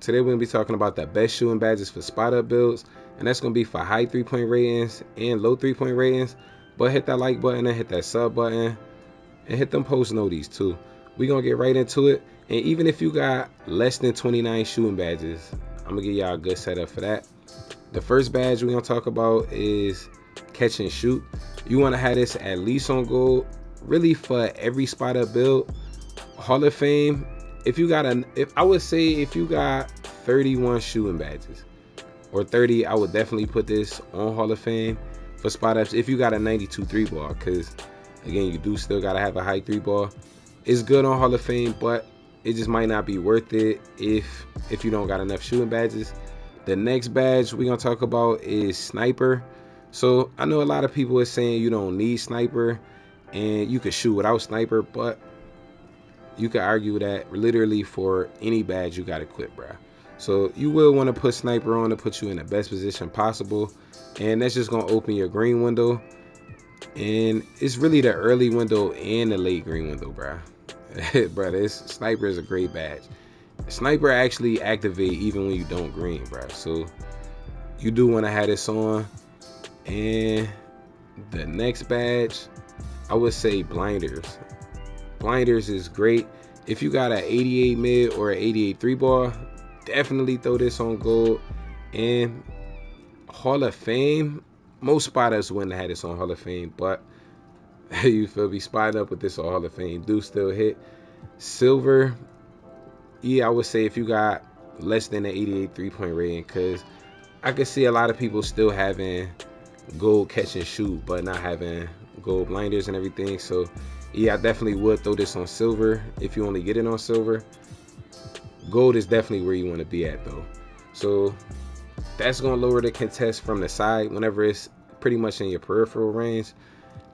Today we're going to be talking about the best shooting badges for spot up builds, and that's going to be for high 3-point ratings and low 3-point ratings. But hit that like button and hit that sub button and hit them post noties too. We're going to get right into it. And even if you got less than 29 shooting badges, I'm going to give y'all a good setup for that. The first badge we're going to talk about is catch and shoot. You want to have this at least on gold, really for every spot up build. Hall of Fame, if you got I would say if you got 31 shooting badges or 30, I would definitely put this on Hall of Fame for spot ups. If you got a 92 3 ball, because again, you do still got to have a high 3 ball. It's good on Hall of Fame, but it just might not be worth it if you don't got enough shooting badges. The next badge we're gonna talk about is sniper. So I know a lot of people are saying you don't need sniper and you can shoot without sniper, but you can argue that literally for any badge you got equipped, bro. So you will want to put sniper on to put you in the best position possible, and that's just gonna open your green window. And it's really the early window and the late green window, bro. Bro, this sniper is a great badge. Sniper actually activate even when you don't green, bro. So you do want to have this on. And the next badge, I would say blinders. Blinders is great. If you got an 88 mid or an 88 3 ball, definitely throw this on gold. And Hall of Fame, most spotters wouldn't have had this on Hall of Fame, but you feel me, spotting up with this on Hall of Fame do still hit. Silver, yeah, I would say if you got less than an 88 3-point rating, because I could see a lot of people still having gold catch and shoot but not having gold blinders and everything. So yeah, I definitely would throw this on silver if you only get it on silver. Gold is definitely where you want to be at though. So that's going to lower the contest from the side whenever it's pretty much in your peripheral range.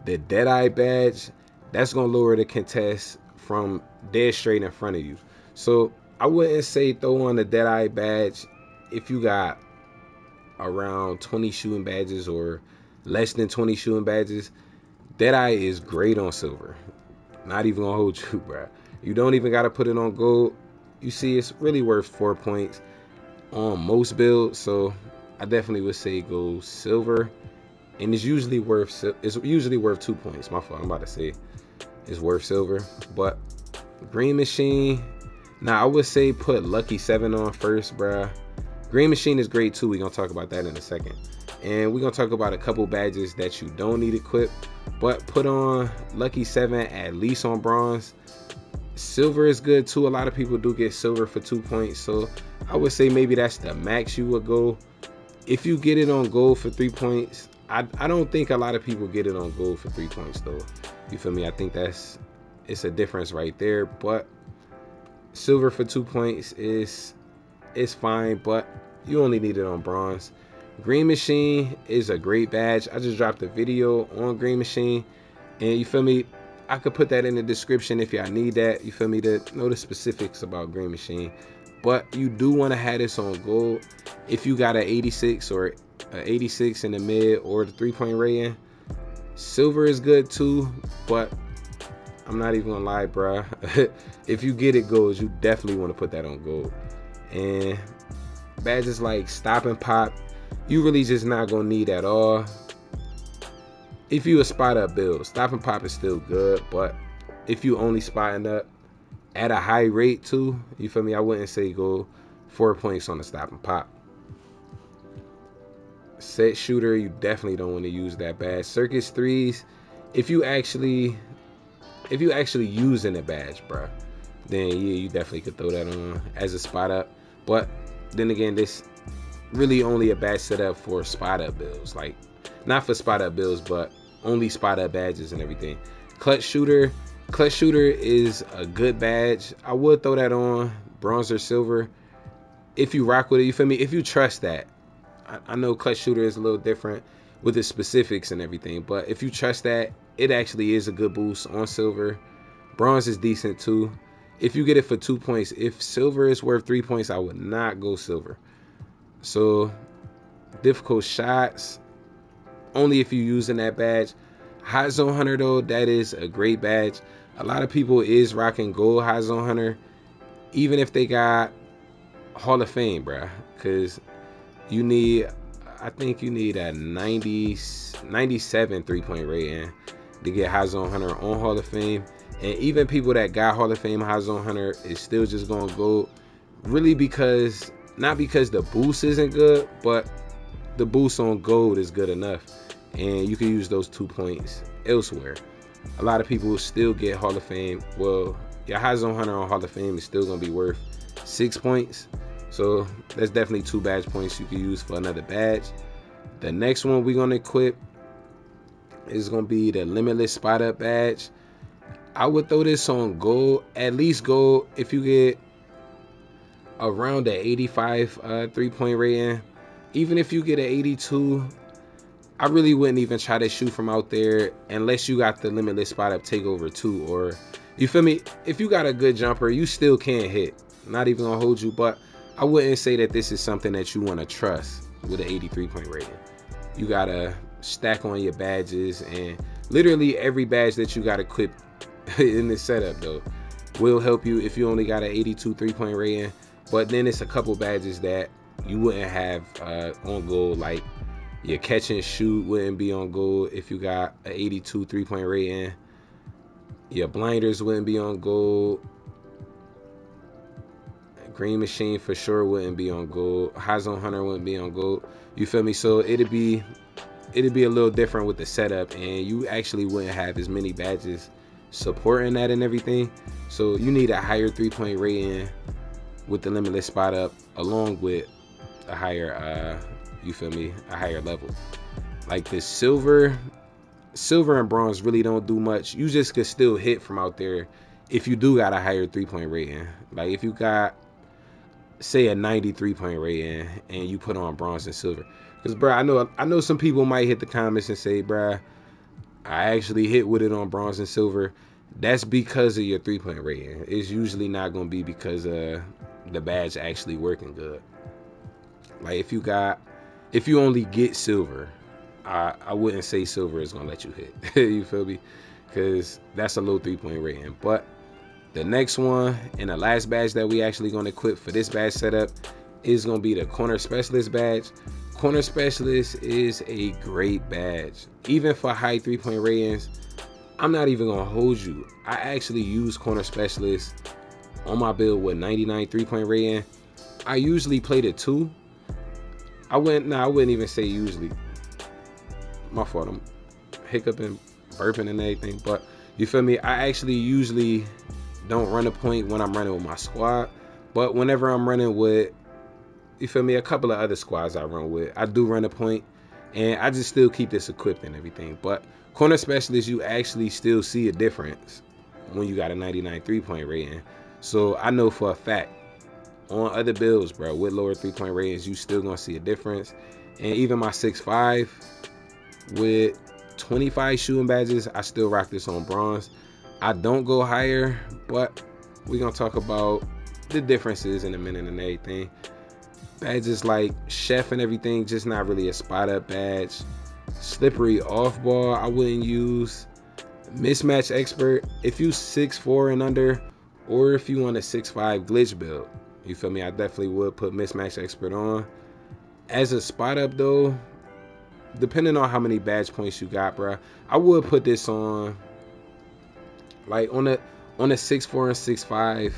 The Deadeye badge, that's going to lower the contest from dead straight in front of you. So I wouldn't say throw on the Deadeye badge if you got around 20 shooting badges or less than 20 shooting badges. Deadeye is great on silver. Not even gonna hold you, bro. You don't even gotta put it on gold. You see, it's really worth 4 points on most builds. So I definitely would say go silver, and it's usually worth 2 points. My fault. I'm about to say it's worth silver, but green machine. Now I would say put Lucky 7 on first, bro. Green machine is great too. We're gonna talk about that in a second, and we're gonna talk about a couple badges that you don't need equipped, but put on Lucky 7 at least on bronze. Silver is good too. A lot of people do get silver for 2 points, so I would say maybe that's the max you would go. If you get it on gold for 3 points, I don't think a lot of people get it on gold for 3 points though. You feel me? I think it's a difference right there. But silver for 2 points is fine, but you only need it on bronze. Green machine is a great badge. I just dropped a video on green machine, and you feel me, I could put that in the description if y'all need that, you feel me, to know the specifics about green machine. But you do want to have this on gold if you got an 86 or an 86 in the mid or the 3-point rating. Silver is good too, but I'm not even gonna lie, bruh. If you get it gold, you definitely want to put that on gold. And badges like stop and pop, you really just not gonna need at all. If you a spot up build, stop and pop is still good, but if you only spotting up at a high rate too, you feel me, I wouldn't say go 4 points on the stop and pop. Set shooter, you definitely don't want to use that badge. Circus 3s, if you actually using a badge, bro, then yeah, you definitely could throw that on as a spot up. But then again, this really only a badge setup for spot up builds, like not for spot up builds, but only spot up badges and everything. Clutch shooter is a good badge. I would throw that on bronze or silver if you rock with it, you feel me, if you trust that. I know clutch shooter is a little different with the specifics and everything, but if you trust that, it actually is a good boost on silver. Bronze is decent too if you get it for 2 points. If silver is worth 3 points, I would not go silver. So difficult shots, only if you're using that badge. Hot zone hunter though, that is a great badge. A lot of people is rocking gold hot zone hunter, even if they got Hall of Fame, bruh, because you need, I think you need a 97 3-point rating to get High Zone Hunter on Hall of Fame. And even people that got Hall of Fame High Zone Hunter is still just gonna go, really, because not because the boost isn't good, but the boost on gold is good enough, and you can use those 2 points elsewhere. A lot of people will still get Hall of Fame. Well, your High Zone Hunter on Hall of Fame is still gonna be worth 6 points. So that's definitely 2 badge points you can use for another badge. The next one we're gonna equip is gonna be the Limitless Spot Up badge. I would throw this on gold, at least gold, if you get around the 85 3-point rating. Even if you get an 82, I really wouldn't even try to shoot from out there unless you got the Limitless Spot Up Takeover 2, or, you feel me, if you got a good jumper, you still can hit. Not even gonna hold you, but I wouldn't say that this is something that you want to trust with an 83-point rating. You gotta stack on your badges, and literally every badge that you got equipped in this setup though will help you if you only got an 82 3-point rating. But then it's a couple badges that you wouldn't have on gold, like your catch and shoot wouldn't be on gold if you got an 82 3-point rating. Your blinders wouldn't be on gold. Green Machine for sure wouldn't be on gold. High Zone Hunter wouldn't be on gold. You feel me? So it'd be a little different with the setup, and you actually wouldn't have as many badges supporting that and everything. So you need a higher 3-point rating with the Limitless Spot Up, along with a higher you feel me, a higher level. Like the silver and bronze really don't do much. You just could still hit from out there if you do got a higher 3-point rating. Like if you got, say, a 93-point rating and you put on bronze and silver. Because bro, I know some people might hit the comments and say, bruh, I actually hit with it on bronze and silver. That's because of your 3-point rating. It's usually not going to be because the badge actually working good. Like if you only get silver, I wouldn't say silver is going to let you hit. You feel me? Because that's a low 3-point rating. But the next one and the last badge that we actually going to equip for this badge setup is going to be the Corner Specialist badge. Corner Specialist is a great badge. Even for high 3-point ratings, I'm not even going to hold you. I actually use Corner Specialist on my build with 99 3-point rating. I usually played it 2. I wouldn't even say usually. My fault, I'm hiccuping, burping and everything. But you feel me? I actually usually don't run a point when I'm running with my squad. But whenever I'm running with, you feel me, a couple of other squads I run with, I do run a point, and I just still keep this equipped and everything. But Corner Specialist, you actually still see a difference when you got a 99 3-point rating. So I know for a fact on other builds, bro, with lower 3-point ratings, you still gonna see a difference. And even my 6'5" with 25 shooting badges, I still rock this on bronze. I don't go higher, but we're gonna talk about the differences in a minute and everything. Badges like Chef and everything, just not really a spot up badge. Slippery off ball, I wouldn't use. Mismatch Expert, if you 6'4" and under, or if you want a 6'5" glitch build, you feel me, I definitely would put Mismatch Expert on. As a spot up though, depending on how many badge points you got, bro, I would put this on, like on a 6'4" and 6'5",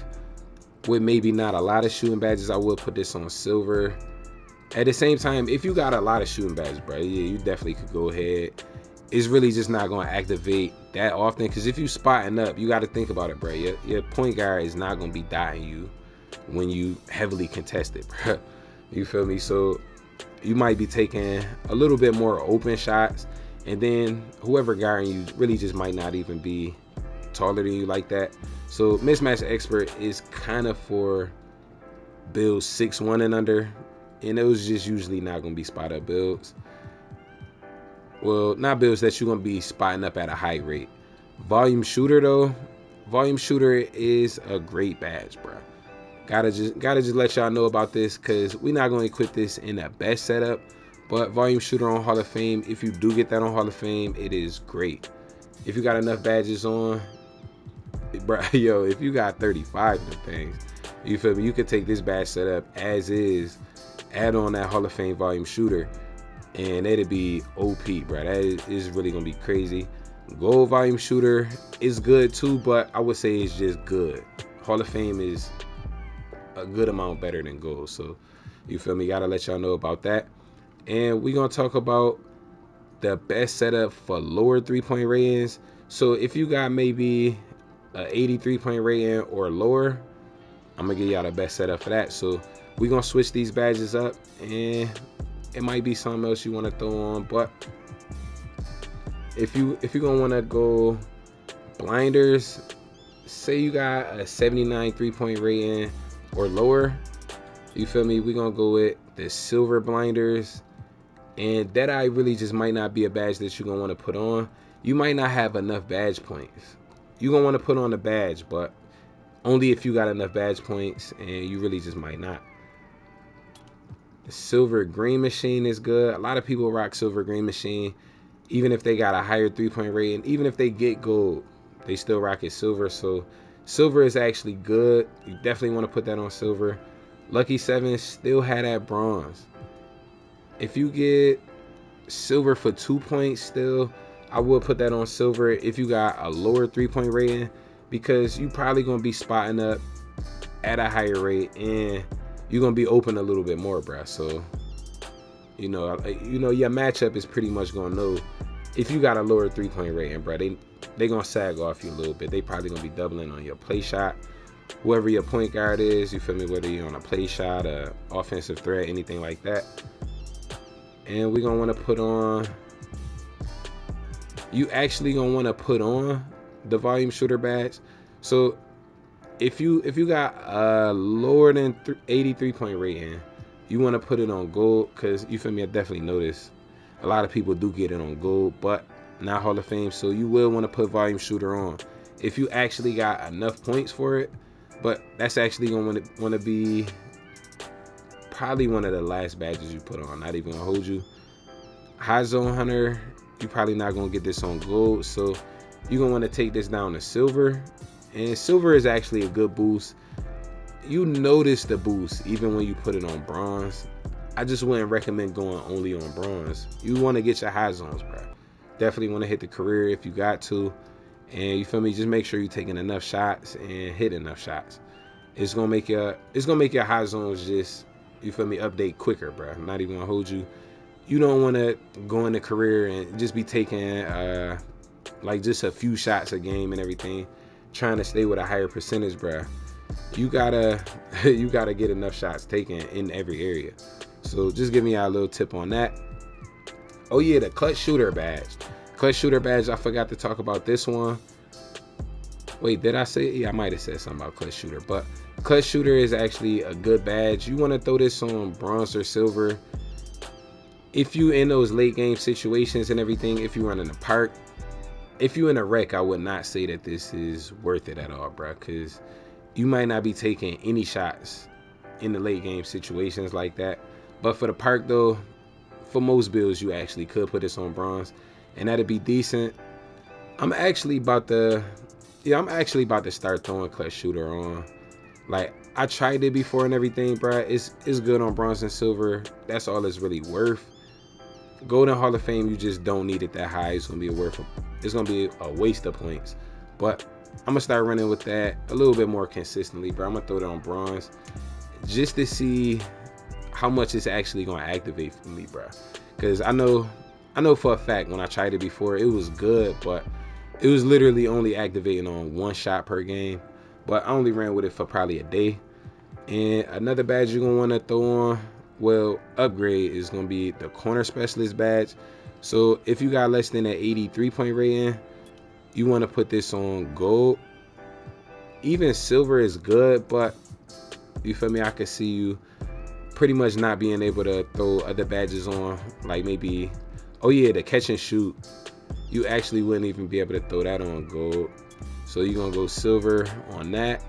with maybe not a lot of shooting badges. I would put this on silver. At the same time, if you got a lot of shooting badges, bro, yeah, you definitely could go ahead. It's really just not going to activate that often, because if you spotting up, you got to think about it, bro. Your point guard is not going to be dotting you when you heavily contest it, bro. You feel me? So you might be taking a little bit more open shots, and then whoever guarding you really just might not even be taller than you like that. So Mismatch Expert is kind of for builds 6'1" and under, and those just usually not going to be spot up builds. Well, not builds that you're going to be spotting up at a high rate. Volume Shooter though, Volume Shooter is a great badge, bro. Gotta just let y'all know about this, because we're not going to equip this in the best setup, but Volume Shooter on Hall of Fame, if you do get that on Hall of Fame, it is great. If you got enough badges on, bro, yo, if you got 35 of the things, You feel me? You could take this badge setup as is, add on that Hall of Fame volume shooter, and it'd be OP, bro. That is really gonna be crazy. Gold volume shooter is good too, but I would say it's just good. Hall of Fame is a good amount better than gold, so you feel me? Gotta let y'all know about that. And we gonna talk about the best setup for lower 3-point ratings. So if you got maybe a 83-point rating or lower, I'm gonna give y'all the best setup for that. So we gonna switch these badges up, and it might be something else you want to throw on. But if you gonna want to go blinders, say you got a 79 3-point rating or lower, you feel me? We gonna go with the silver blinders. And that I really just might not be a badge that you're gonna want to put on. You might not have enough badge points. You're gonna want to put on the badge, but only if you got enough badge points, and you really just might not. The silver green machine is good. A lot of people rock silver green machine, even if they got a higher 3-point rating. Even if they get gold, they still rock it silver. So silver is actually good. You definitely want to put that on silver. Lucky 7 still had that bronze. If you get silver for 2 points still, I would put that on silver if you got a lower 3-point rating, because you probably gonna be spotting up at a higher rate, and you're gonna be open a little bit more, bruh. So you know your matchup is pretty much gonna know if you got a lower 3-point rating, bruh. They gonna sag off you a little bit. They probably gonna be doubling on your play shot. Whoever your point guard is, you feel me, whether you're on a play shot, a offensive threat, anything like that. And we're gonna want to put on, you actually gonna want to put on the volume shooter badge. So if you got a lower than 83-point rating, you want to put it on gold, because you feel me, I definitely notice a lot of people do get it on gold, but not Hall of Fame. So you will want to put volume shooter on if you actually got enough points for it. But that's actually gonna want to be probably one of the last badges you put on. Not even gonna hold you. High Zone Hunter, you probably not gonna get this on gold, so you're gonna want to take this down to silver. And silver is actually a good boost. You notice the boost even when you put it on bronze. I just wouldn't recommend going only on bronze. You want to get your high zones, bro. Definitely want to hit the career if you got to, and you feel me, just make sure you're taking enough shots and hit enough shots. It's gonna make your high zones just, you feel me, update quicker, bro. I'm not even gonna hold you. You don't want to go in the career and just be taking like just a few shots a game and everything, trying to stay with a higher percentage, bruh. You gotta get enough shots taken in every area. So just give me a little tip on that. Oh yeah, the clutch shooter badge. Clutch shooter badge, I forgot to talk about this one. Wait, did I say it? Yeah, I might have said something about clutch shooter, but clutch shooter is actually a good badge. You want to throw this on bronze or silver if you in those late game situations and everything. If you run in the park, if you in a wreck, I would not say that this is worth it at all, bro, because you might not be taking any shots in the late game situations like that. But for the park though, for most builds, you actually could put this on bronze, and that'd be decent. I'm actually about to start throwing clutch shooter on. Like, I tried it before and everything, bro. It's good on bronze and silver. That's all it's really worth. Golden Hall of Fame, you just don't need it that high. It's gonna be a waste of points. But I'm gonna start running with that a little bit more consistently, bro. I'm gonna throw it on bronze just to see how much it's actually gonna activate for me, bro. Because I know for a fact when I tried it before, it was good, but it was literally only activating on one shot per game. But I only ran with it for probably a day. And another badge you're gonna want to throw on, well, upgrade, is gonna be the corner specialist badge. So if you got less than an 83-point rating, you want to put this on gold. Even silver is good, but you feel me, I could see you pretty much not being able to throw other badges on, like maybe, oh yeah, the catch and shoot. You actually wouldn't even be able to throw that on gold. So you're gonna go silver on that.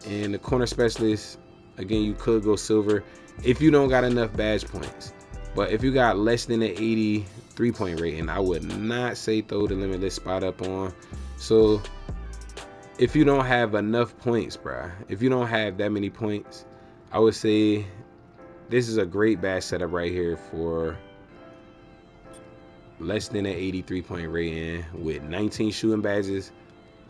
And the corner specialist, again, you could go silver if you don't got enough badge points. But if you got less than an 83-point rating, I would not say throw the limitless spot up on. So if you don't have enough points, bruh, if you don't have that many points, I would say this is a great badge setup right here for less than an 83-point rating with 19 shooting badges.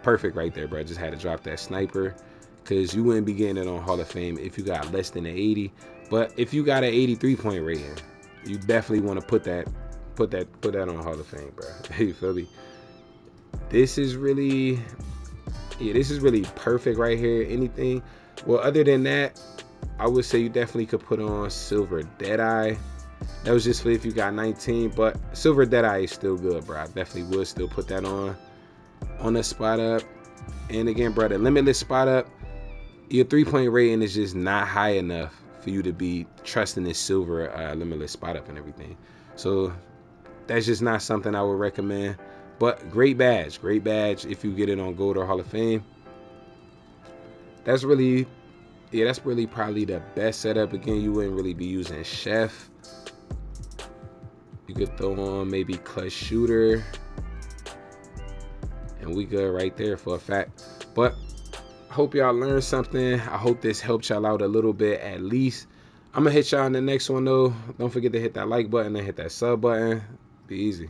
Perfect right there, bro. Just had to drop that sniper because you wouldn't be getting it on Hall of Fame if you got less than an 80. But if you got an 83-point rating, you definitely want to put that on Hall of Fame, bro. You feel me? This is really, yeah, this is really perfect right here. Anything, well, other than that, I would say you definitely could put on Silver Deadeye. That was just for if you got 19, but Silver Deadeye is still good, bro. I definitely would still put that on a spot up. And again, bro, the limitless spot up, your 3-point rating is just not high enough for you to be trusting this silver limitless spot up and everything. So that's just not something I would recommend. But great badge if you get it on Gold or Hall of Fame. That's really, yeah, that's really probably the best setup. Again, you wouldn't really be using Chef. You could throw on maybe Clutch Shooter, and we good right there for a fact. But I hope y'all learned something. I hope this helped y'all out a little bit at least. I'm gonna hit y'all in the next one though. Don't forget to hit that like button and hit that sub button. Be easy.